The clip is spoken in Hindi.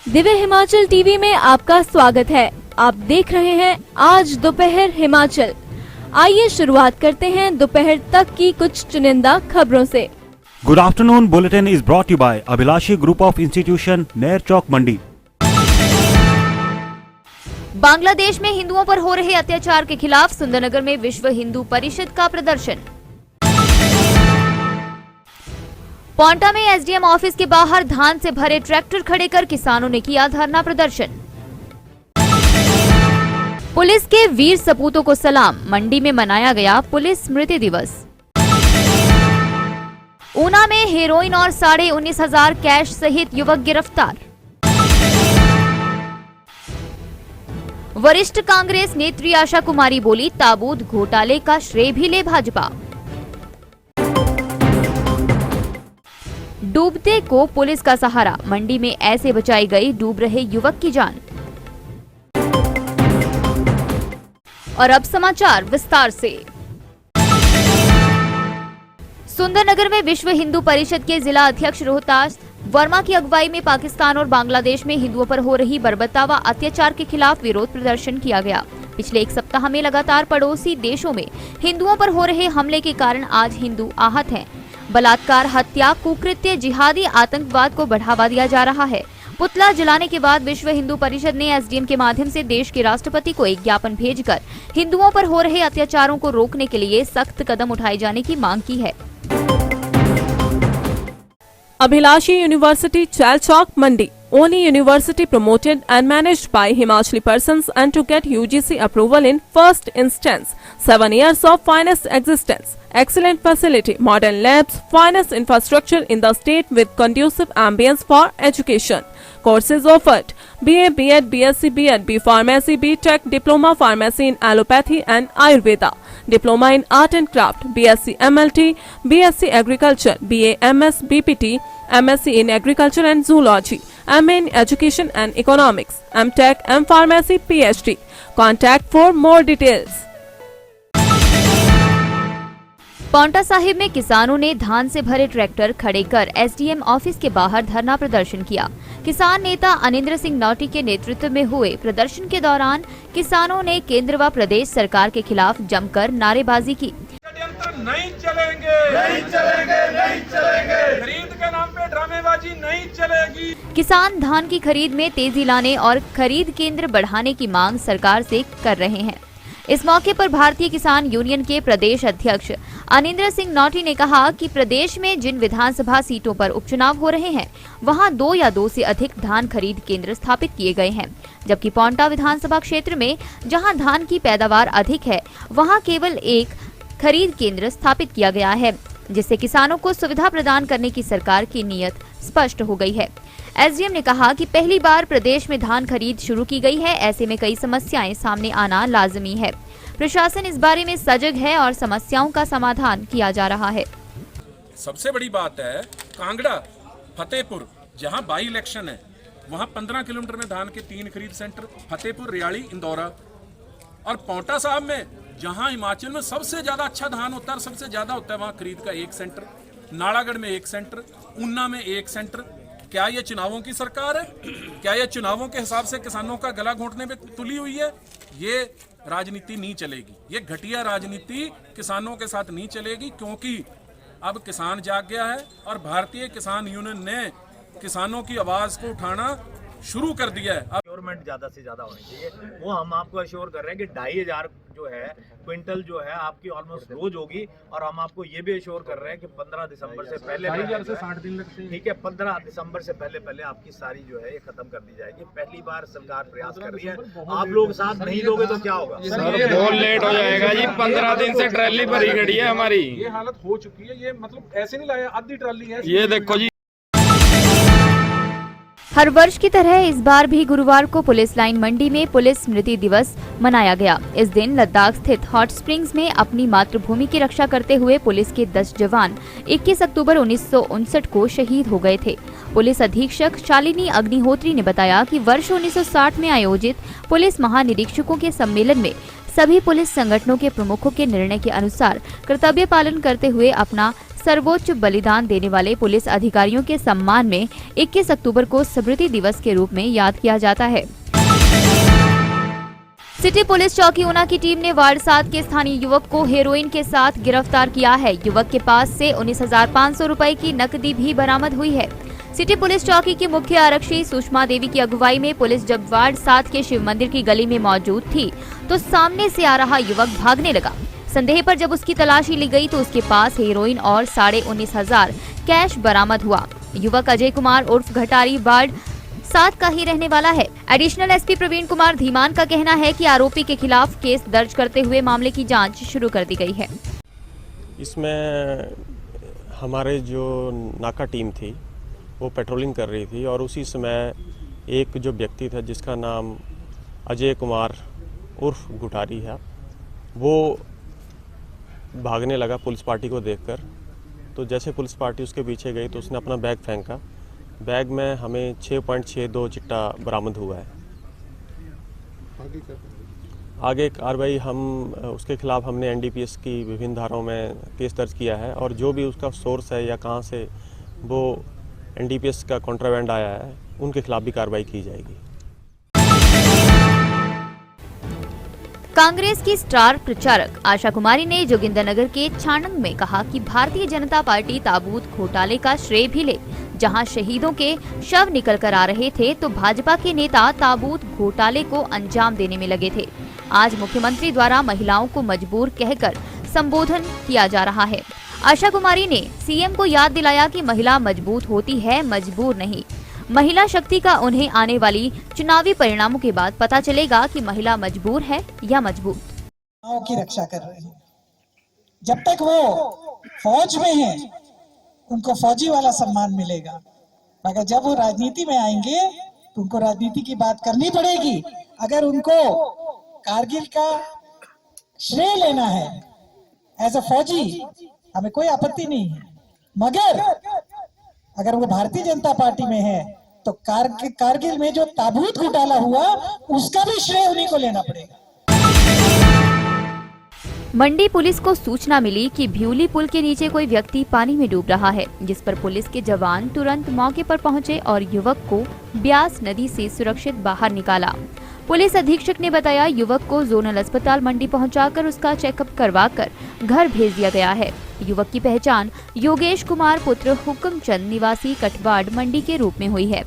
दिव्य हिमाचल टीवी में आपका स्वागत है। आप देख रहे हैं आज दोपहर हिमाचल। आइए शुरुआत करते हैं दोपहर तक की कुछ चुनिंदा खबरों से। Good afternoon bulletin is brought you by Abhilashi group of institution, Ner Chowk, Mandi. Bangladesh में हिंदुओं पर हो रहे अत्याचार के खिलाफ सुंदरनगर में विश्व हिंदू परिषद का प्रदर्शन। पौंटा में एसडीएम ऑफिस के बाहर धान से भरे ट्रैक्टर खड़े कर किसानों ने किया धरना प्रदर्शन। पुलिस के वीर सपूतों को सलाम, मंडी में मनाया गया पुलिस स्मृति दिवस। ऊना में हेरोइन और 19,500 कैश सहित युवक गिरफ्तार। वरिष्ठ कांग्रेस नेत्री आशा कुमारी बोली, ताबूत घोटाले का श्रेय भी ले भाजपा। डूबते को पुलिस का सहारा, मंडी में ऐसे बचाई गई डूब रहे युवक की जान। और अब समाचार विस्तार से। सुंदरनगर में विश्व हिंदू परिषद के जिला अध्यक्ष रोहतास वर्मा की अगुवाई में पाकिस्तान और बांग्लादेश में हिंदुओं पर हो रही बर्बरता व अत्याचार के खिलाफ विरोध प्रदर्शन किया गया। पिछले एक सप्ताह में लगातार पड़ोसी देशों में हिंदुओं पर हो रहे हमले के कारण आज हिंदू आहत हैं। बलात्कार, हत्या, कुकृत्य, जिहादी आतंकवाद को बढ़ावा दिया जा रहा है। पुतला जलाने के बाद विश्व हिंदू परिषद ने एसडीएम के माध्यम से देश के राष्ट्रपति को एक ज्ञापन भेजकर हिंदुओं पर हो रहे अत्याचारों को रोकने के लिए सख्त कदम उठाए जाने की मांग की है। अभिलाषी university, Chail Chowk, Mandi. Only university promoted and managed by Himachali persons and to get UGC approval in first instance. 7 years of finest existence. Excellent facility, modern labs, finest infrastructure in the state with conducive ambience for education. Courses offered: BA, BEd, BSc, B.Ed, B Pharmacy, B.Tech, Diploma Pharmacy in Allopathy and Ayurveda. Diploma in Art and Craft, BSc MLT, BSc Agriculture, BA MS, BPT, MSc in Agriculture and Zoology, MA in Education and Economics, MTech, M Pharmacy, PhD. Contact for more details. Paonta Sahib में किसानों ने धान से भरे ट्रैक्टर खड़े कर एसडीएम ऑफिस के बाहर धरना प्रदर्शन किया। किसान नेता अनिंद्र सिंह नौटी के नेतृत्व में हुए प्रदर्शन के दौरान किसानों ने केंद्र व प्रदेश सरकार के खिलाफ जमकर नारेबाजी की। नहीं चलेंगे, नहीं चलेंगे, नहीं चलेंगे। खरीद के नाम पे ड्रामेबाजी नहीं चलेगी। किसान धान की खरीद में तेजी लाने और खरीद केंद्र बढ़ाने की मांग सरकार से कर रहे हैं। इस मौके पर भारतीय किसान यूनियन के प्रदेश अध्यक्ष अनिंद्र सिंह नौटी ने कहा कि प्रदेश में जिन विधानसभा सीटों पर उपचुनाव हो रहे हैं वहां 2 या 2 से अधिक धान खरीद केंद्र स्थापित किए गए हैं, जबकि पौंटा विधानसभा क्षेत्र में जहां धान की पैदावार अधिक है वहां केवल एक खरीद केंद्र स्थापित किया गया है, जिससे किसानों को सुविधा प्रदान करने की सरकार की नीयत स्पष्ट हो गई है। एसडीएम ने कहा कि पहली बार प्रदेश में धान खरीद शुरू की गई है, ऐसे में कई समस्याएं सामने आना लाजमी है। प्रशासन इस बारे में सजग है और समस्याओं का समाधान किया जा रहा है। सबसे बड़ी बात है कांगड़ा, फतेहपुर, जहां बाई इलेक्शन है वहां 15 किलोमीटर में धान के 3 खरीद सेंटर, फतेहपुर, रियाड़ी, इंदौरा। और पौंटा साहब में जहां हिमाचल में सबसे ज्यादा अच्छा धान होता है, सबसे ज्यादा होता है, वहां खरीद का 1 सेंटर, नालागढ़ में 1 सेंटर, ऊना में 1 सेंटर। क्या ये चुनावों की सरकार है? क्या ये चुनावों के हिसाब से किसानों का गला घोंटने पे तुली हुई है? ये राजनीति नहीं चलेगी, ये घटिया राजनीति किसानों के साथ नहीं चलेगी, क्योंकि अब किसान जाग गया है और भारतीय किसान यूनियन ने किसानों की आवाज को उठाना शुरू कर दिया है। अब गवर्नमेंट ज्यादा से ज्यादा होनी चाहिए, वो हम आपको अश्योर कर रहे हैं कि 2,500 जो है क्विंटल जो है आपकी ऑलमोस्ट रोज होगी। और हम आपको ये भी अश्योर कर रहे हैं कि 15 दिसंबर से पहले 60 दिन लगते हैं, ठीक है, 15 दिसंबर से पहले आपकी सारी जो है ये खत्म कर दी जाएगी। पहली बार सरकार प्रयास कर रही है, आप लोग साथ नहीं दोगे तो क्या होगा? सर बहुत लेट हो जाएगा जी, 15 दिन से ट्रैली भरी खड़ी है हमारी। ये हालत हो चुकी है, ये मतलब ऐसे नहीं लाया, आधी ट्राली है। ये देखो जी। हर वर्ष की तरह इस बार भी गुरुवार को पुलिस लाइन मंडी में पुलिस स्मृति दिवस मनाया गया। इस दिन लद्दाख स्थित हॉट स्प्रिंग्स में अपनी मातृभूमि की रक्षा करते हुए पुलिस के 10 जवान 21 अक्टूबर 1959 को शहीद हो गए थे। पुलिस अधीक्षक शालिनी अग्निहोत्री ने बताया कि वर्ष 1960 में आयोजित पुलिस महानिरीक्षकों के सम्मेलन में सभी पुलिस संगठनों के प्रमुखों के निर्णय के अनुसार कर्तव्य पालन करते हुए अपना सर्वोच्च बलिदान देने वाले पुलिस अधिकारियों के सम्मान में 21 अक्टूबर को स्मृति दिवस के रूप में याद किया जाता है। सिटी पुलिस चौकी ऊना की टीम ने वार्ड 7 के स्थानीय युवक को हेरोइन के साथ गिरफ्तार किया है। युवक के पास से 19,500 रुपए की नकदी भी बरामद हुई है। सिटी पुलिस चौकी की मुख्य आरक्षी सुषमा देवी की अगुवाई में पुलिस जब वार्ड 7 के शिव मंदिर की गली में मौजूद थी तो सामने से आ रहा युवक भागने लगा। संदेह पर जब उसकी तलाशी ली गई तो उसके पास हेरोइन और 19,500 कैश बरामद हुआ। युवक अजय कुमार उर्फ घटारी वार्ड 7 का ही रहने वाला है। एडिशनल एसपी प्रवीण कुमार धीमान का कहना है कि आरोपी के खिलाफ केस दर्ज करते हुए मामले की जांच शुरू कर दी गई है। इसमें हमारे जो नाका टीम थी वो पेट्रोलिंग कर रही थी और उसी समय एक जो व्यक्ति था जिसका नाम अजय कुमार उर्फ गुटारी है, वो भागने लगा पुलिस पार्टी को देखकर। तो जैसे पुलिस पार्टी उसके पीछे गई तो उसने अपना बैग फेंका। बैग में हमें 6.62 चिट्टा बरामद हुआ है। आगे कार्रवाई हम उसके खिलाफ हमने एनडीपीएस की विभिन्न धाराओं में केस दर्ज किया है और जो भी उसका सोर्स है या कहां से वो एनडीपीएस का कॉन्ट्राबैंड आया है उनके खिलाफ भी कार्रवाई की जाएगी। कांग्रेस की स्टार प्रचारक आशा कुमारी ने जोगिंदरनगर के छानंग में कहा कि भारतीय जनता पार्टी ताबूत घोटाले का श्रेय भी ले। जहां शहीदों के शव निकल कर आ रहे थे तो भाजपा के नेता ताबूत घोटाले को अंजाम देने में लगे थे। आज मुख्यमंत्री द्वारा महिलाओं को मजबूर कहकर संबोधन किया जा रहा है। आशा कुमारी ने सीएम को याद दिलाया कि महिला मजबूत होती है, मजबूर नहीं। महिला शक्ति का उन्हें आने वाली चुनावी परिणामों के बाद पता चलेगा कि महिला मजबूर है या मजबूत। की रक्षा कर रहे हैं। जब तक वो फौज में है उनको फौजी वाला सम्मान मिलेगा, मगर जब वो राजनीति में आएंगे तो उनको राजनीति की बात करनी पड़ेगी। अगर उनको कारगिल का श्रेय लेना है एज अ फौजी, हमें कोई आपत्ति नहीं है, मगर अगर वो भारतीय जनता पार्टी में है तो कारगिल में जो ताबूत घोटाला हुआ उसका भी श्रेय उन्हीं को लेना पड़ेगा। मंडी पुलिस को सूचना मिली कि भ्यूली पुल के नीचे कोई व्यक्ति पानी में डूब रहा है, जिस पर पुलिस के जवान तुरंत मौके पर पहुंचे और युवक को ब्यास नदी से सुरक्षित बाहर निकाला। पुलिस अधीक्षक ने बताया युवक को जोनल अस्पताल मंडी पहुंचाकर उसका चेकअप करवाकर घर भेज दिया गया है। युवक की पहचान योगेश कुमार पुत्र हुक्मचंद निवासी कटवाड़ मंडी के रूप में हुई है।